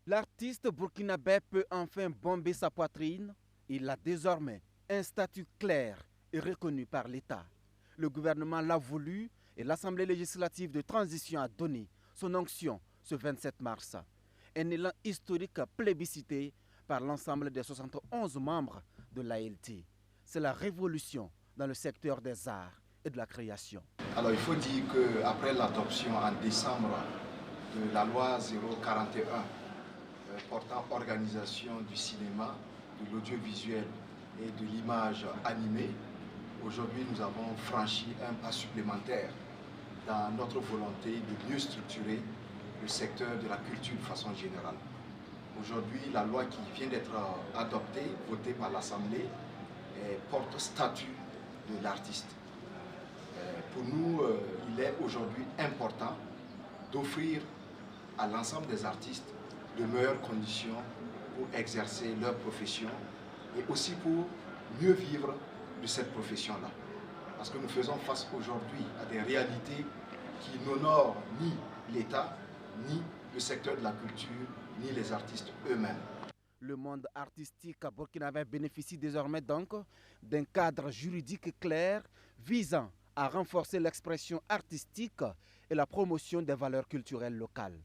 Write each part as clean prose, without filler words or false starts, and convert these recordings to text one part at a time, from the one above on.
L'artiste burkinabé peut enfin bomber sa poitrine. Il a désormais un statut clair et reconnu par l'État. Le gouvernement l'a voulu et l'Assemblée législative de transition a donné son onction ce 27 mars. Un élan historique plébiscité par l'ensemble des 71 membres de l'ALT. C'est la révolution dans le secteur des arts et de la création. Alors il faut dire qu'après l'adoption en décembre de la loi 041 portant organisation du cinéma, de l'audiovisuel et de l'image animée, aujourd'hui nous avons franchi un pas supplémentaire dans notre volonté de mieux structurer le secteur de la culture de façon générale. Aujourd'hui, la loi qui vient d'être adoptée, votée par l'Assemblée, porte statut de l'artiste. Pour nous, il est aujourd'hui important d'offrir à l'ensemble des artistes de meilleures conditions pour exercer leur profession et aussi pour mieux vivre de cette profession-là. Parce que nous faisons face aujourd'hui à des réalités qui n'honorent ni l'État, ni le secteur de la culture, ni les artistes eux-mêmes. Le monde artistique burkinabé bénéficie désormais donc d'un cadre juridique clair visant à renforcer l'expression artistique et la promotion des valeurs culturelles locales.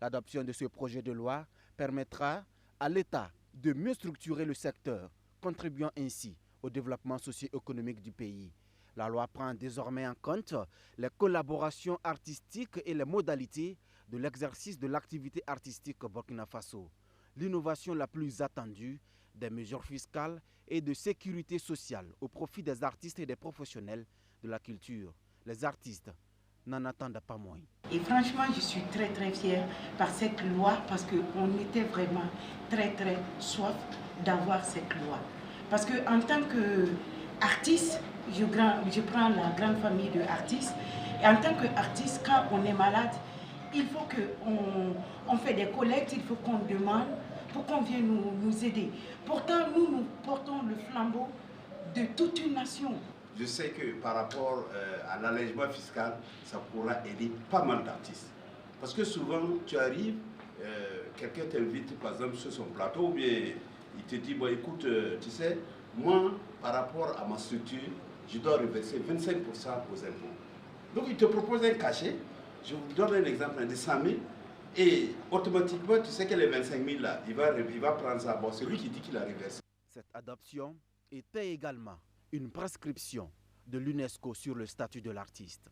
L'adoption de ce projet de loi permettra à l'État de mieux structurer le secteur, contribuant ainsi au développement socio-économique du pays. La loi prend désormais en compte les collaborations artistiques et les modalités de l'exercice de l'activité artistique au Burkina Faso. L'innovation la plus attendue, des mesures fiscales et de sécurité sociale au profit des artistes et des professionnels de la culture. Les artistes n'en attendent pas moins. Et franchement, je suis très fière par cette loi parce qu'on était vraiment très soif d'avoir cette loi. Parce qu'en tant qu'artiste, je prends la grande famille d'artistes, et en tant qu'artiste, quand on est malade, il faut qu'on fait des collectes, il faut qu'on demande pour qu'on vienne nous aider. Pourtant, nous portons le flambeau de toute une nation. Je sais que par rapport à l'allègement fiscal, ça pourra aider pas mal d'artistes. Parce que souvent, tu arrives, quelqu'un t'invite par exemple sur son plateau, ou bien il te dit, bon écoute, tu sais, moi, par rapport à ma structure, je dois reverser 25% aux impôts. Donc il te propose un cachet, je vous donne un exemple de 100 000, et automatiquement, tu sais que les 25 000 là, il va prendre ça. Bon, c'est lui qui dit qu'il a reversé. Cette adoption était également une prescription de l'UNESCO sur le statut de l'artiste.